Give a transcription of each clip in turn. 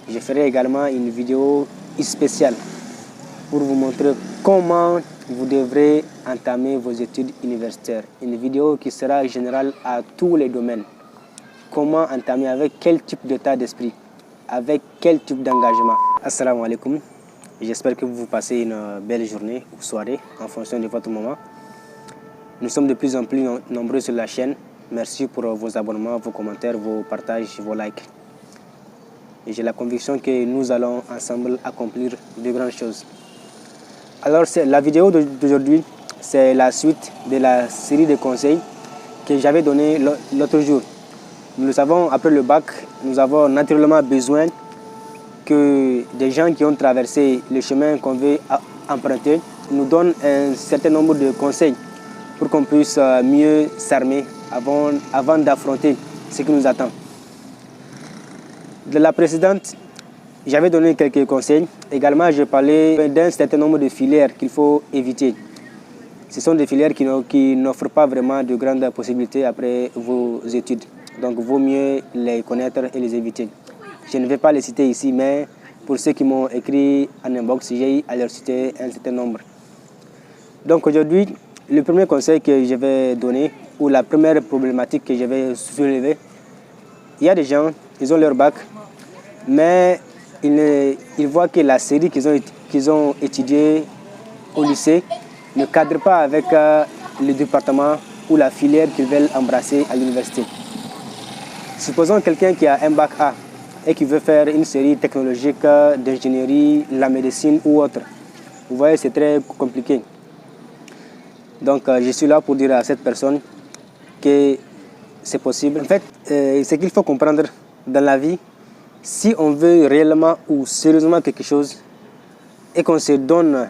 Je ferai également une vidéo spéciale pour vous montrer comment vous devrez entamer vos études universitaires. Une vidéo qui sera générale à tous les domaines. Comment entamer, avec quel type d'état d'esprit, avec quel type d'engagement. Assalamu alaikum. J'espère que vous passez une belle journée ou soirée en fonction de votre moment. Nous sommes de plus en plus nombreux sur la chaîne. Merci pour vos abonnements, vos commentaires, vos partages, vos likes. Et j'ai la conviction que nous allons ensemble accomplir de grandes choses. Alors la vidéo d'aujourd'hui, c'est la suite de la série de conseils que j'avais donné l'autre jour. Nous le savons, après le bac, nous avons naturellement besoin que des gens qui ont traversé le chemin qu'on veut emprunter nous donnent un certain nombre de conseils pour qu'on puisse mieux s'armer avant d'affronter ce qui nous attend. De la précédente, j'avais donné quelques conseils. Également, j'ai parlé d'un certain nombre de filières qu'il faut éviter. Ce sont des filières qui n'offrent pas vraiment de grandes possibilités après vos études. Donc, il vaut mieux les connaître et les éviter. Je ne vais pas les citer ici, mais pour ceux qui m'ont écrit en inbox, j'ai à leur citer un certain nombre. Donc, aujourd'hui, le premier conseil que je vais donner, ou la première problématique que je vais soulever, il y a des gens, ils ont leur bac, mais ils voient que la série qu'ils ont étudiée au lycée ne cadre pas avec le département ou la filière qu'ils veulent embrasser à l'université. Supposons quelqu'un qui a un bac A et qui veut faire une série technologique d'ingénierie, la médecine ou autre. Vous voyez, c'est très compliqué. Donc, je suis là pour dire à cette personne que c'est possible. En fait, ce qu'il faut comprendre dans la vie, si on veut réellement ou sérieusement quelque chose et qu'on se donne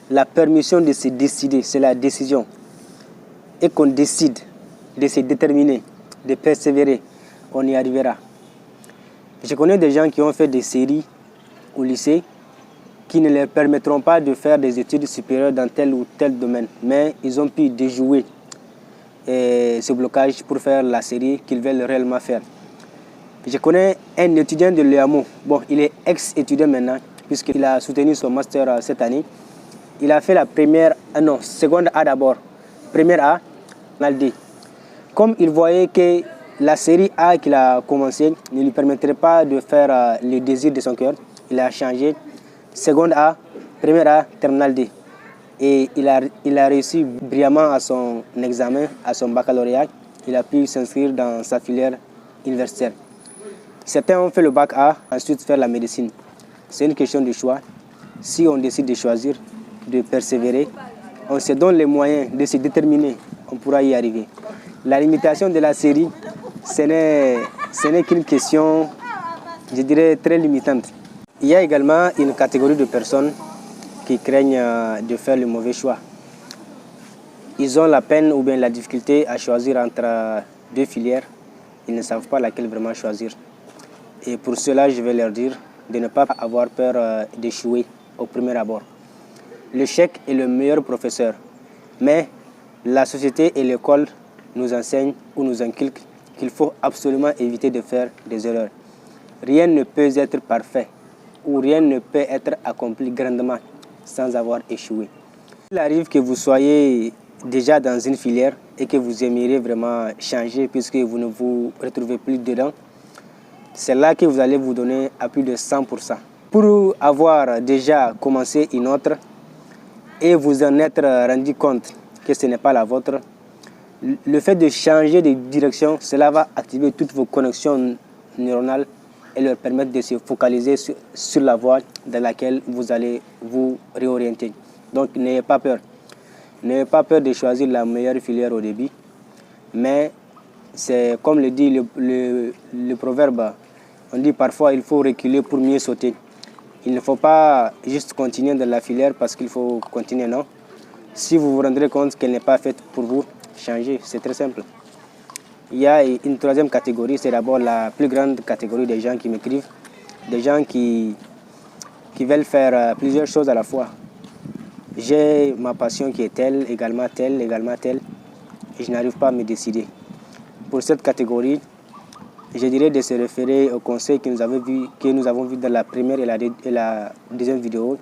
la permission de se décider, c'est la décision, et qu'on décide de se déterminer, de persévérer, on y arrivera. Je connais des gens qui ont fait des séries au lycée qui ne leur permettront pas de faire des études supérieures dans tel ou tel domaine, mais ils ont pu déjouer ce blocage pour faire la série qu'ils veulent réellement faire. Je connais un étudiant de l'EAMO. Bon, il est ex-étudiant maintenant, puisqu'il a soutenu son master cette année. Il a fait la seconde A d'abord. Première A, D. Comme il voyait que la série A qu'il a commencé ne lui permettrait pas de faire le désir de son cœur, il a changé. Seconde A, première A, terminale D. Et il a réussi brillamment à son examen, à son baccalauréat. Il a pu s'inscrire dans sa filière universitaire. Certains ont fait le bac A, ensuite faire la médecine. C'est une question de choix. Si on décide de choisir, de persévérer, on se donne les moyens de se déterminer, on pourra y arriver. La limitation de la série, ce n'est qu'une question, je dirais, très limitante. Il y a également une catégorie de personnes qui craignent de faire le mauvais choix. Ils ont la peine ou bien la difficulté à choisir entre deux filières. Ils ne savent pas laquelle vraiment choisir. Et pour cela, je vais leur dire de ne pas avoir peur d'échouer au premier abord. L'échec est le meilleur professeur, mais la société et l'école nous enseignent ou nous inculquent qu'il faut absolument éviter de faire des erreurs. Rien ne peut être parfait ou rien ne peut être accompli grandement sans avoir échoué. Il arrive que vous soyez déjà dans une filière et que vous aimeriez vraiment changer puisque vous ne vous retrouvez plus dedans. C'est là que vous allez vous donner à plus de 100%. Pour avoir déjà commencé une autre et vous en être rendu compte que ce n'est pas la vôtre, le fait de changer de direction, cela va activer toutes vos connexions neuronales et leur permettre de se focaliser sur la voie dans laquelle vous allez vous réorienter. Donc n'ayez pas peur. N'ayez pas peur de choisir la meilleure filière au début, mais c'est comme le dit le proverbe, on dit parfois il faut reculer pour mieux sauter. Il ne faut pas juste continuer dans la filière parce qu'il faut continuer, non. Si vous vous rendrez compte qu'elle n'est pas faite pour vous, changez, c'est très simple. Il y a une troisième catégorie, c'est d'abord la plus grande catégorie des gens qui m'écrivent, des gens qui veulent faire plusieurs choses à la fois. J'ai ma passion qui est telle, également telle, et je n'arrive pas à me décider. Pour cette catégorie, je dirais de se référer au conseil que nous avons vu dans la première et la deuxième vidéo.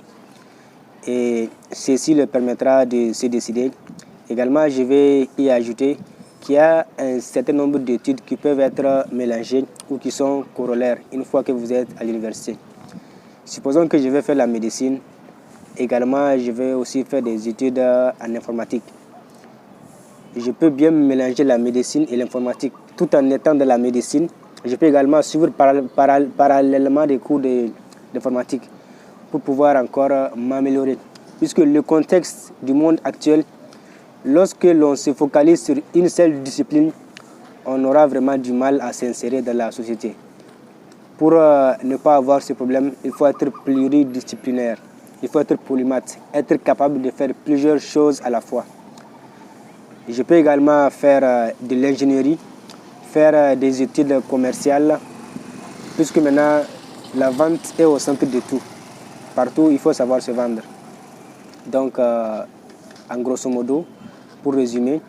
Et ceci leur permettra de se décider. Également, je vais y ajouter qu'il y a un certain nombre d'études qui peuvent être mélangées ou qui sont corollaires une fois que vous êtes à l'université. Supposons que je vais faire la médecine. Également, je vais aussi faire des études en informatique. Je peux bien mélanger la médecine et l'informatique tout en étant dans la médecine. Je peux également suivre parallèlement des cours d'informatique pour pouvoir encore m'améliorer. Puisque le contexte du monde actuel, lorsque l'on se focalise sur une seule discipline, on aura vraiment du mal à s'insérer dans la société. Pour ne pas avoir ce problème, il faut être pluridisciplinaire, il faut être polymathe, être capable de faire plusieurs choses à la fois. Je peux également faire de l'ingénierie, faire des études commerciales, puisque maintenant la vente est au centre de tout. Partout, il faut savoir se vendre. Donc, en grosso modo, pour résumer,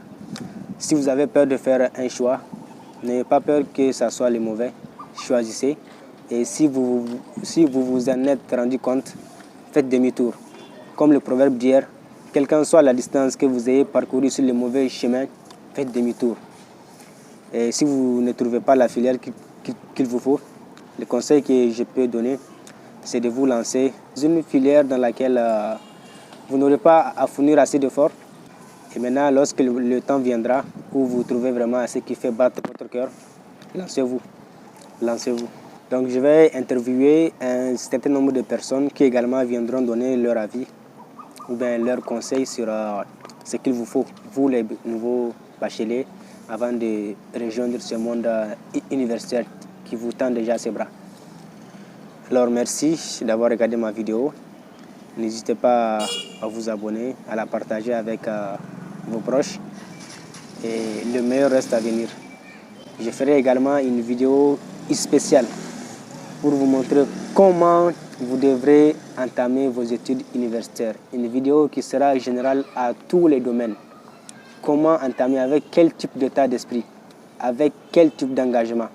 si vous avez peur de faire un choix, n'ayez pas peur que ce soit le mauvais, choisissez. Et si vous vous en êtes rendu compte, faites demi-tour. Comme le proverbe d'hier, quelle qu'en soit la distance que vous ayez parcourue sur le mauvais chemin, faites demi-tour. Et si vous ne trouvez pas la filière qu'il vous faut, le conseil que je peux donner, c'est de vous lancer dans une filière dans laquelle vous n'aurez pas à fournir assez d'efforts. Et maintenant, lorsque le temps viendra où vous trouvez vraiment ce qui fait battre votre cœur, lancez-vous. Lancez-vous. Donc, je vais interviewer un certain nombre de personnes qui également viendront donner leur avis ou bien leurs conseils sur ce qu'il vous faut, vous les nouveaux bacheliers, avant de rejoindre ce monde universitaire qui vous tend déjà à ses bras. Alors merci d'avoir regardé ma vidéo. N'hésitez pas à vous abonner, à la partager avec vos proches. Et le meilleur reste à venir. Je ferai également une vidéo spéciale pour vous montrer comment vous devrez entamer vos études universitaires. Une vidéo qui sera générale à tous les domaines. Comment entamer, avec quel type d'état d'esprit, avec quel type d'engagement.